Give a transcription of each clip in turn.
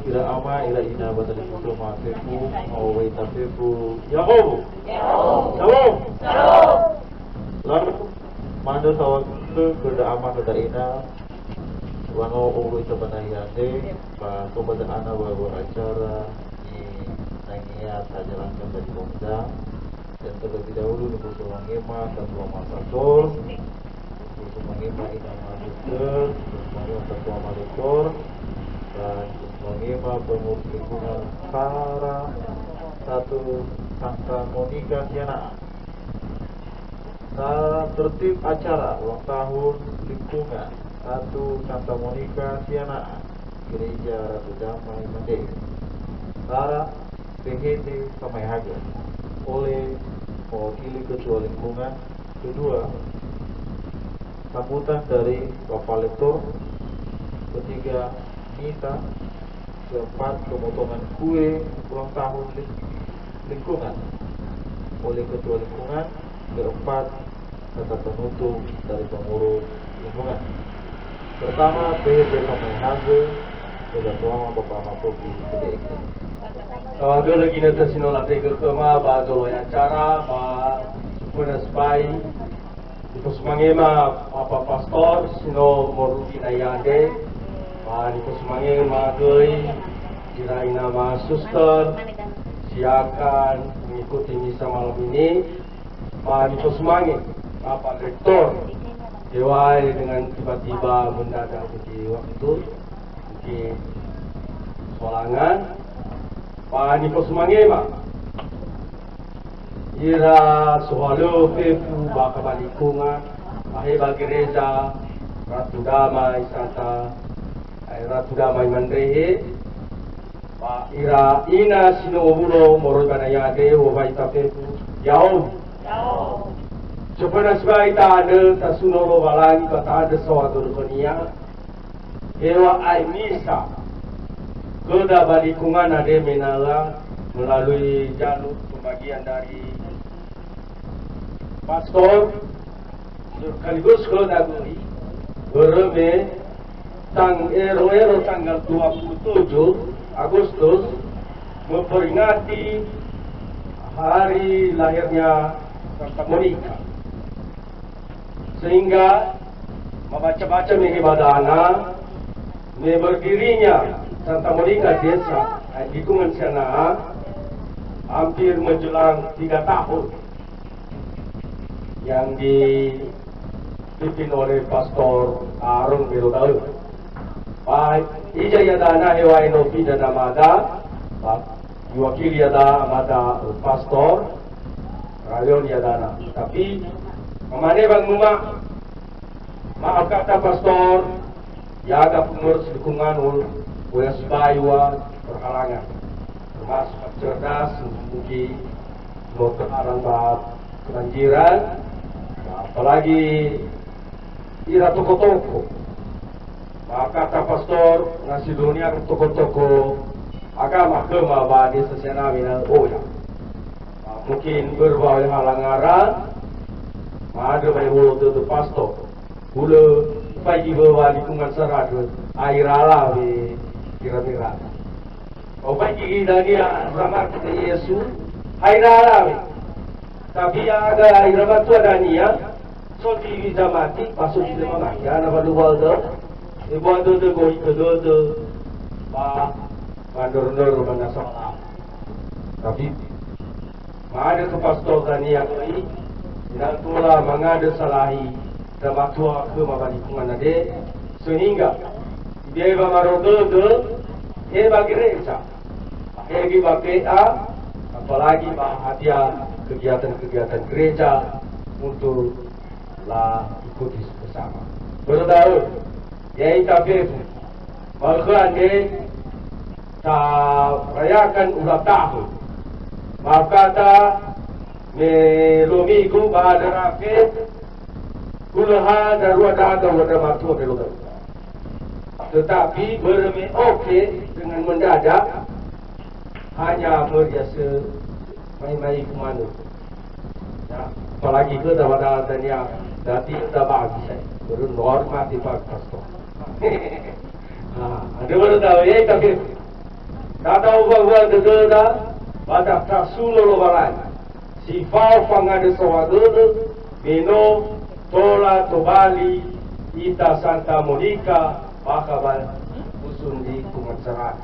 ila ama ila ina batali kutu mateku awai tapeku Yakobo Shalom lalu mando tawak ke ama ke ina wango uwi kebenayande pa sobat ana bawa acara di Nias jalankan dari Bongda dan terlebih dahulu di Pulau Mangema dan Pulau Masasor Pulau Mangema ina Maduker Pulau Ketua Malekor dan Mangema pengurus lingkungan Para satu Santa Monika Siana tertib acara ulang tahun lingkungan satu Santa Monika Siana Gereja Ratu Damai Mandrehe Para PHT Pamayahaga oleh mewakili Ketua Lingkungan. Kedua, sambutan dari Bapak Lektor. Ketiga, misa. Keempat, pemotongan kue ulang tahun lingkungan oleh Ketua Lingkungan. Keempat, kata penutup dari pengurus lingkungan. Pertama, PHT Pamayahaga Ketua Bapak Paroki Gede. Kalau lagi nanti sino latih ke kema, bago yang cara, puna spy, itu semangema apa pastor, sino morugi nayande, itu semangema gay, kirain nama suster, siakan mengikuti misa malam ini, itu semangem apa rektor, dewai dengan tiba-tiba mendadak di waktu di solangan. Pani ko sumangema ira sohalo fefu baka balikungan aheba gereja Ratu Damai Santa Ratu Damai Mandrehe pa ira ina sinobulo moroy banayade o baita fefu yao Chopana sbaita ade tasunoro balani patade sawador konia ewa ai misa Kepada Lingkungan ada menalang melalui jalur pembagian dari pastor sekaligus kedagui bereme ero tanggal 27 Agustus memperingati hari lahirnya Santa Monika sehingga membaca-baca menghibadana berdirinya Santa Monika desa lingkungan sana hampir menjelang 3 tahun yang dipimpin oleh Pastor Arung Birotau. Pak Ijaya Dana Hewa Inovi dan Amada, diwakili ada Amada Pastor Rayon Yadana. Tapi kemana bang Muma? Maaf kata Pastor, jaga pengurus lingkungan Wesbaywa berhalangan, termasuk cerdas, mungkin mau terhalang kebanjiran, apalagi ira toko-toko. Maka kata pastor nasi dunia ke toko-toko agama kema di sesena minal oya. Mungkin berbagai halangan, ada banyak hulu tu pastor, hulu pagi bawa lingkungan seradu air ala di kira-kira. Obat gigi dia ramah kita Yesus, air ala. Tapi ada air ramah tu ada Nias, so di bisa mati, masuk di dalam mati. Anak baru tu, ibu tu goi kedua tu, mandor mana salah. Tapi ada ke pastor Nias ini, tidak pula mengada salahi, dapat tua ke lingkungan ada, sehingga dia bamarodo tu, heba gereja, heba PA, apalagi hadiah kegiatan-kegiatan gereja untuk ikuti bersama. Bertahu, yang itu bahkan dia rayakan ulang tahun. Maaf kata, melumiku pada rakyat, kulahan dan wadah matua belukan. Tetapi berme oke dengan mendadak hanya berjasa main-main kemana. Ya, apalagi ke dapat yang dati dah bagi saya baru normatif pastor. Ada baru tahu ya tapi Tata ubah-ubah deda, badak tasulo lo balai. Si fau pangade sawadede, Mino, Tola, Tobali, Ita Santa Monika, Makabal, Usundi, Kumansara.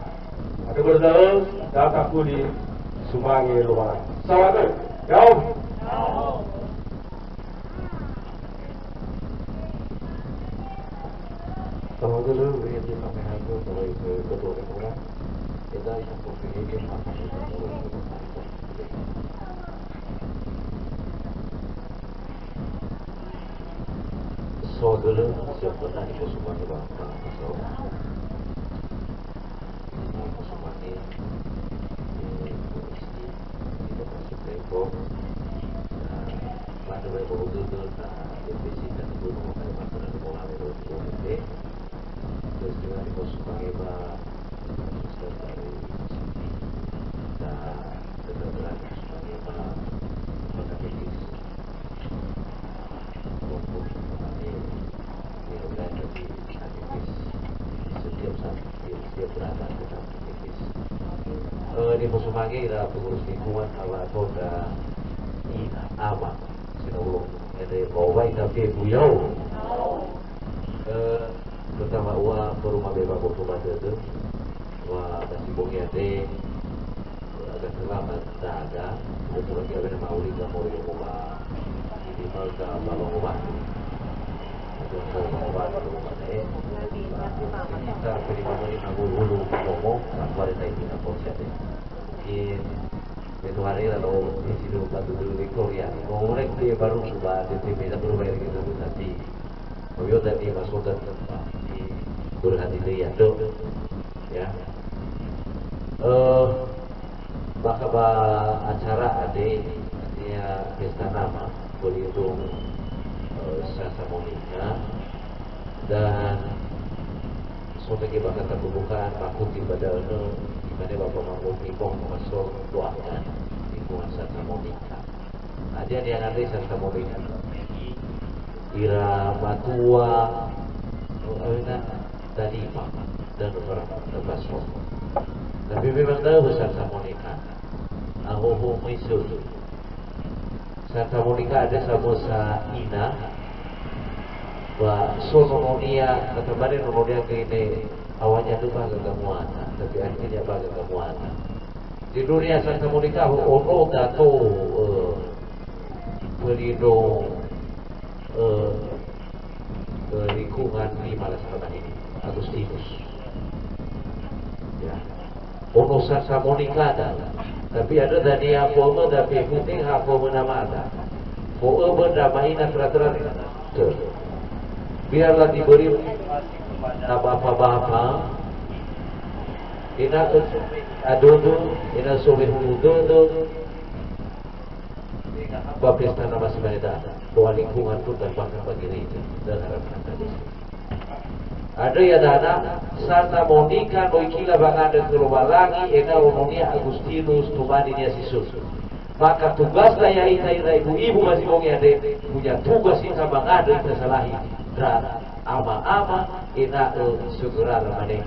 Ada berdua, data kuli, Sumangi, Lumaran. Sawadede, jauh. Sawadede, yang di kami hadir dari Ketua Lingkungan, kita yang berpikir akan saudara siap pernah di Sumani bangsa saudara Sumani di lokasi Peko pada baik berutuh na divisi dan guru mengenai masalah mengalami dari terus juga di Sumani bah dari Suci dan kebetulan Sumani bah mengenai setiap berada dalam aktivis. Di Musumagi ada pengurus lingkungan ala Koda Ina Ama Sinulung ada Bawai tapi Buyau pertama uang berumah bebas berumah itu wah kasih bongi ada agak selamat tak ada betul lagi ada mauli kamu yang rumah ini malka balong rumah kita pribadi hulu ngomong sampai tadi kita proses ini itu hari lalu di situ batu dulu di Korea ngomong dia baru coba di TV kita baru bayar kita dulu nanti beliau tadi masuk dan di berhati dia tuh ya bakal acara ada artinya pesta nama berhitung Sasa Monika dan sebagai bakat pembukaan Pak Kuti pada di mana Bapak Mampu Pipong masuk doakan lingkungan Sasa Monika. Ada yang ada Sasa Monika Ira Batua tadi Pak dan beberapa terpasok. Tapi memang tahu Sasa Monika Ahoho Misul Santa Monika ada samosa ina ba sononia katabari nononia kini awalnya itu baga kamuana tapi akhirnya baga kamuana di dunia Santa Monika ono dato perindo lingkungan di malah selama ini Agustinus ya ono Santa Monika ada tapi ada dari apa tapi putih apa nama ada oh berdamai dan peraturan biarlah diberi apa-apa ina adodo ina sobe hudodo apa pesta nama sebenarnya doa lingkungan pun dan bahkan bagi gereja dan harapkan tadi ada ya dana Santa Monika noikila bangada keluarangi ena omonia Agustinus tumani Nias Isus maka tugaslah ya ibu masih bongi ada punya tugas kita bangada kita salahi dan ama-ama ena segera ramane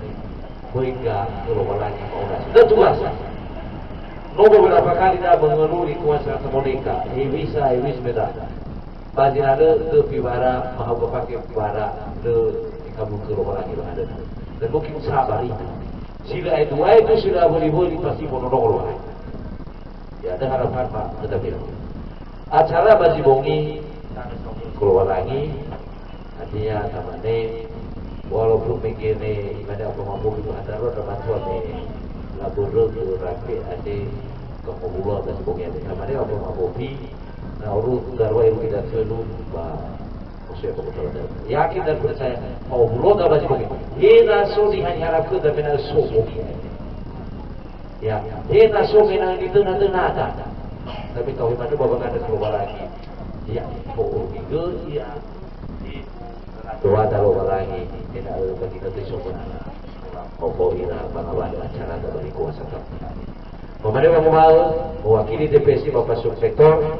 hingga keluarangi maulah dan tugas no beberapa kali dah mengeluh lingkungan Santa Monika bisa beda bagi ada ke pibara maha pakai pibara kamu keluar lagi ada dan mungkin sabar itu sila itu sudah boleh pasti monolog ya ada harapan Pak tetapi acara basi bongi keluar lagi artinya tamane walaupun begini ibadah apa mampu itu ada roda bantuan labur rapi ada kemubulan basi bongi ada tamane apa mampu nah urut garwa yang tidak selalu yakin dan percaya mau buloga basi bongi hina so diharapkan dan benar so bongi ya hina so benar di tengah-tengah tapi kau itu bapak ada keluar lagi ya bongi ya doa taruh lagi hina bagi kita semua kau hina bangga acara dari kuasa pemerintah mau mewakili DPC Bapak Subsektor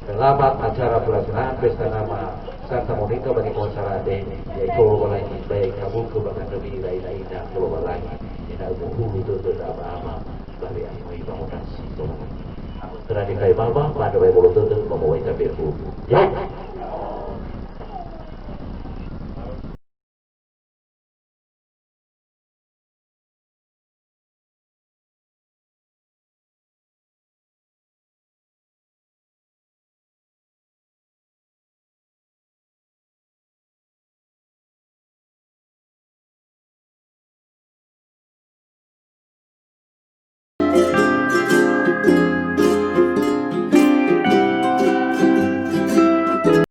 selamat acara pelaksanaan pesta nama Santa Monika bagi pengusaha yaitu lagi baik kabul ke bahkan lebih lain-lain dan keluar lagi ina umuhu itu ama bari amoi bangunan situ. Aku terakhir kali baba pada bayi bolu itu membawa KPU. Ya.